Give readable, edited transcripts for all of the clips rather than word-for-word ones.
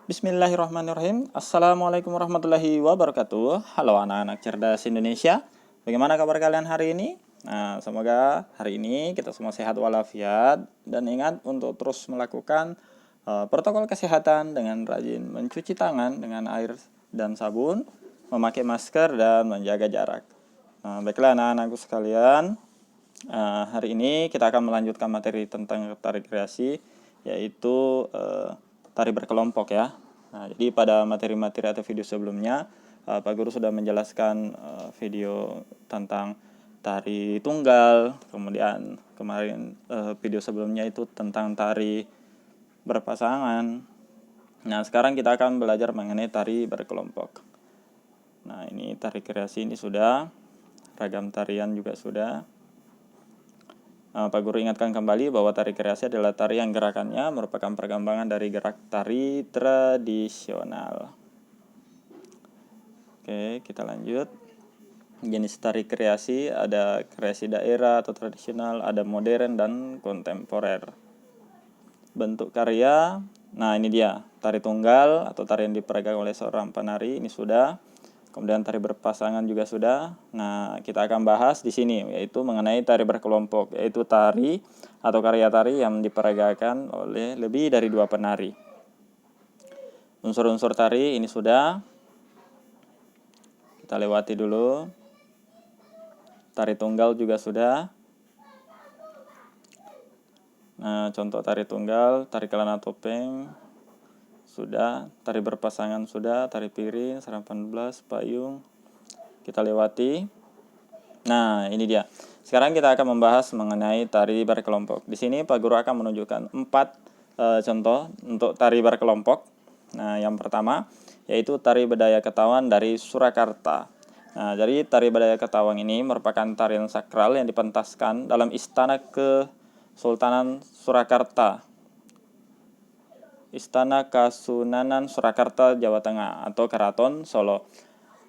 Bismillahirrahmanirrahim. Assalamualaikum warahmatullahi wabarakatuh. Halo anak-anak cerdas Indonesia. Bagaimana kabar kalian hari ini? Nah, semoga hari ini kita semua sehat walafiat dan ingat untuk terus melakukan protokol kesehatan dengan rajin mencuci tangan dengan air dan sabun, memakai masker dan menjaga jarak. Baiklah anak-anakku sekalian, hari ini kita akan melanjutkan materi tentang tari kreasi, yaitu tari berkelompok ya. Nah, jadi pada materi-materi atau video sebelumnya, Pak Guru sudah menjelaskan video tentang tari tunggal, kemudian kemarin video sebelumnya itu tentang tari berpasangan. Nah, sekarang kita akan belajar mengenai tari berkelompok. Nah, ini tari kreasi ini sudah, ragam tarian juga sudah. Pak Guru ingatkan kembali bahwa tari kreasi adalah tari yang gerakannya merupakan perkembangan dari gerak tari tradisional. Oke, kita lanjut. Jenis tari kreasi ada kreasi daerah atau tradisional, ada modern dan kontemporer. Bentuk karya, nah ini dia, tari tunggal atau tari yang diperagakan oleh seorang penari, ini sudah. Kemudian tari berpasangan juga sudah. Nah, kita akan bahas di sini yaitu mengenai tari berkelompok, yaitu tari atau karya tari yang diperagakan oleh lebih dari 2 penari. Unsur-unsur tari ini sudah. Kita lewati dulu. Tari tunggal juga sudah. Nah, contoh tari tunggal, tari kelana topeng sudah, tari berpasangan sudah, tari piring, serapan belas, payung. Kita lewati. Nah, ini dia. Sekarang kita akan membahas mengenai tari berkelompok. Di sini Pak Guru akan menunjukkan 4 contoh untuk tari berkelompok. Nah, yang pertama yaitu tari Bedaya Ketawang dari Surakarta. Nah, jadi tari Bedaya Ketawang ini merupakan tarian sakral yang dipentaskan dalam Istana Kesultanan Surakarta, Istana Kasunanan Surakarta, Jawa Tengah, atau Keraton Solo.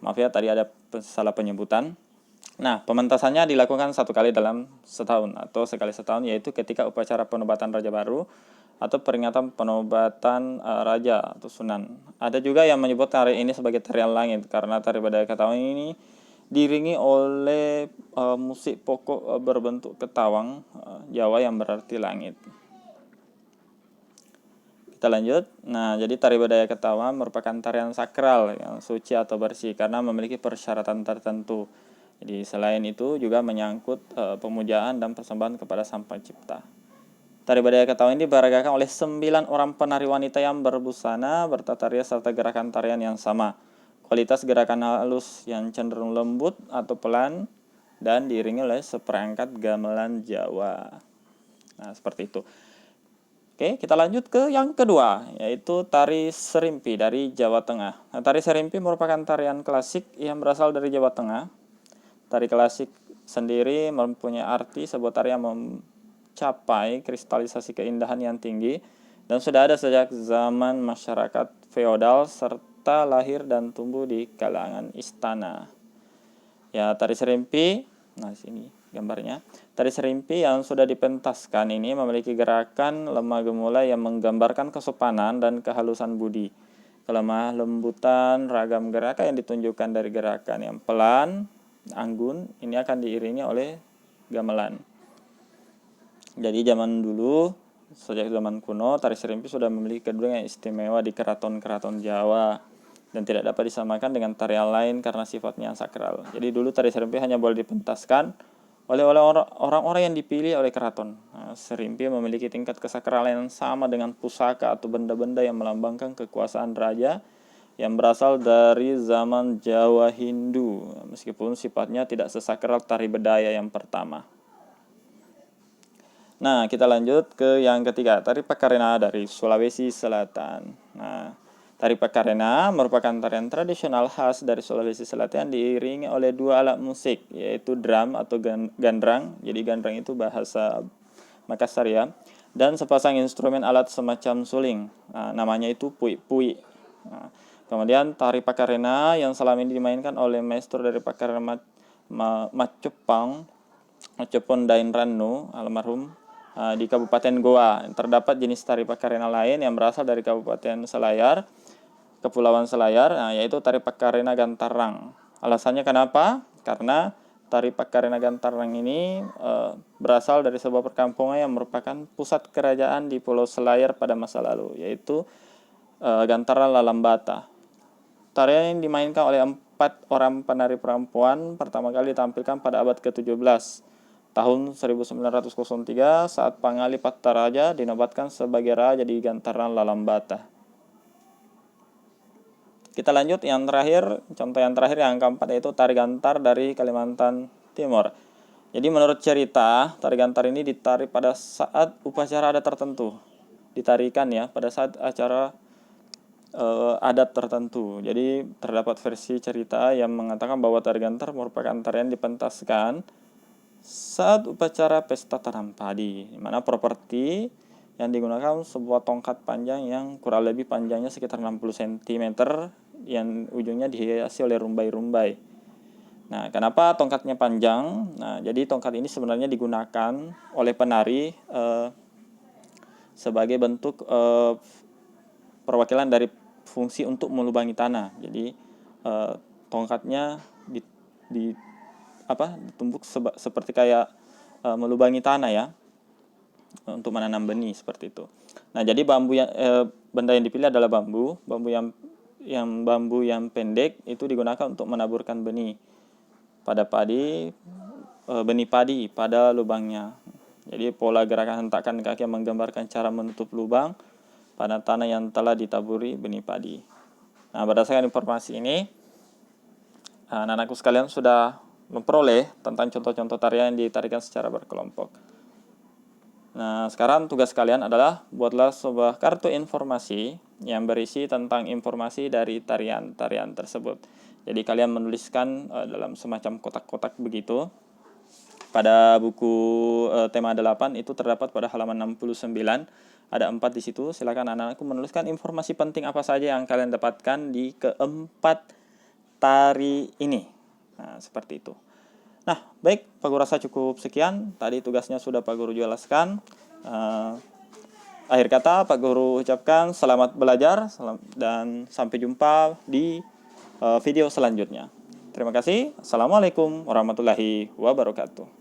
Maaf ya, tadi ada salah penyebutan. Nah, pementasannya dilakukan 1 kali dalam setahun atau sekali setahun, yaitu ketika upacara penobatan Raja Baru atau peringatan penobatan Raja atau Sunan. Ada juga yang menyebut tari ini sebagai tarian langit karena tari Bedaya Ketawang ini diiringi oleh musik pokok berbentuk ketawang Jawa yang berarti langit. Kita lanjut. Nah, jadi tari Bedaya Ketawang merupakan tarian sakral yang suci atau bersih karena memiliki persyaratan tertentu. Jadi selain itu juga menyangkut pemujaan dan persembahan kepada Sang Pencipta. Tari Bedaya Ketawang ini diperagakan oleh 9 orang penari wanita yang berbusana, bertata rias serta gerakan tarian yang sama. Kualitas gerakan halus yang cenderung lembut atau pelan dan diiringi oleh seperangkat gamelan Jawa. Nah, seperti itu. Oke, kita lanjut ke yang kedua, yaitu tari serimpi dari Jawa Tengah. Nah, tari serimpi merupakan tarian klasik yang berasal dari Jawa Tengah. Tari klasik sendiri mempunyai arti sebuah tari yang mencapai kristalisasi keindahan yang tinggi dan sudah ada sejak zaman masyarakat feodal serta lahir dan tumbuh di kalangan istana. Ya, tari serimpi, nah sini gambarnya. Tari serimpi yang sudah dipentaskan ini memiliki gerakan lemah gemulai yang menggambarkan kesopanan dan kehalusan budi. Kelemah lembutan ragam gerakan yang ditunjukkan dari gerakan yang pelan, anggun, ini akan diiringi oleh gamelan. Jadi zaman dulu, sejak zaman kuno, tari serimpi sudah memiliki kedudukan yang istimewa di keraton-keraton Jawa dan tidak dapat disamakan dengan tarian lain karena sifatnya sakral. Jadi dulu tari serimpi hanya boleh dipentaskan oleh orang-orang yang dipilih oleh keraton. Nah, serimpi memiliki tingkat kesakralan yang sama dengan pusaka atau benda-benda yang melambangkan kekuasaan raja yang berasal dari zaman Jawa Hindu, meskipun sifatnya tidak sesakral tari bedaya yang pertama. Nah, kita lanjut ke yang ketiga, tari Pakarena dari Sulawesi Selatan. Nah, tari Pakarena merupakan tarian tradisional khas dari Sulawesi Selatan yang diiringi oleh 2 alat musik, yaitu drum atau gandrang. Jadi gandrang itu bahasa Makassar ya. Dan sepasang instrumen alat semacam suling. Nah, namanya itu pui-pui. Nah, kemudian tari Pakarena yang selama ini dimainkan oleh maestro dari Pakarena Macupang, Macupon Dain Ranu almarhum, di Kabupaten Goa. Terdapat jenis tari Pakarena lain yang berasal dari Kabupaten Selayar, Kepulauan Selayar, yaitu tari Pakarena Gantarang. Alasannya kenapa? Karena tari Pakarena Gantarang ini berasal dari sebuah perkampungan yang merupakan pusat kerajaan di Pulau Selayar pada masa lalu, yaitu Gantaran Lalambata. Tarian yang dimainkan oleh 4 orang penari perempuan pertama kali ditampilkan pada abad ke-17, tahun 1903 saat Pangali Pattaraja dinobatkan sebagai raja di Gantaran Lalambata. Kita lanjut yang terakhir, contoh yang terakhir yang keempat yaitu tari gantar dari Kalimantan Timur. Jadi menurut cerita, tari gantar ini ditari pada saat upacara adat tertentu. Ditarikan ya pada saat acara adat tertentu. Jadi terdapat versi cerita yang mengatakan bahwa tari gantar merupakan tarian dipentaskan saat upacara pesta tanam padi, di mana properti yang digunakan sebuah tongkat panjang yang kurang lebih panjangnya sekitar 60 cm yang ujungnya dihiasi oleh rumbai-rumbai. Nah, kenapa tongkatnya panjang? Nah, jadi tongkat ini sebenarnya digunakan oleh penari sebagai bentuk perwakilan dari fungsi untuk melubangi tanah. Jadi tongkatnya ditumbuk seperti kayak melubangi tanah ya, untuk menanam benih seperti itu. Nah, jadi benda yang dipilih adalah bambu yang pendek itu digunakan untuk menaburkan benih padi pada lubangnya. Jadi pola gerakan hentakan kaki yang menggambarkan cara menutup lubang pada tanah yang telah ditaburi benih padi. Nah, berdasarkan informasi ini, anak-anakku sekalian sudah memperoleh tentang contoh-contoh tarian yang ditarikan secara berkelompok. Nah, sekarang tugas kalian adalah buatlah sebuah kartu informasi yang berisi tentang informasi dari tarian-tarian tersebut. Jadi kalian menuliskan dalam semacam kotak-kotak begitu. Pada buku tema 8 itu terdapat pada halaman 69, ada 4 di situ. Silakan anak-anakku menuliskan informasi penting apa saja yang kalian dapatkan di keempat tari ini. Nah, seperti itu. Nah, baik, Pak Guru rasa cukup sekian. Tadi tugasnya sudah Pak Guru jelaskan. Akhir kata, Pak Guru ucapkan selamat belajar dan sampai jumpa di video selanjutnya. Terima kasih. Assalamualaikum warahmatullahi wabarakatuh.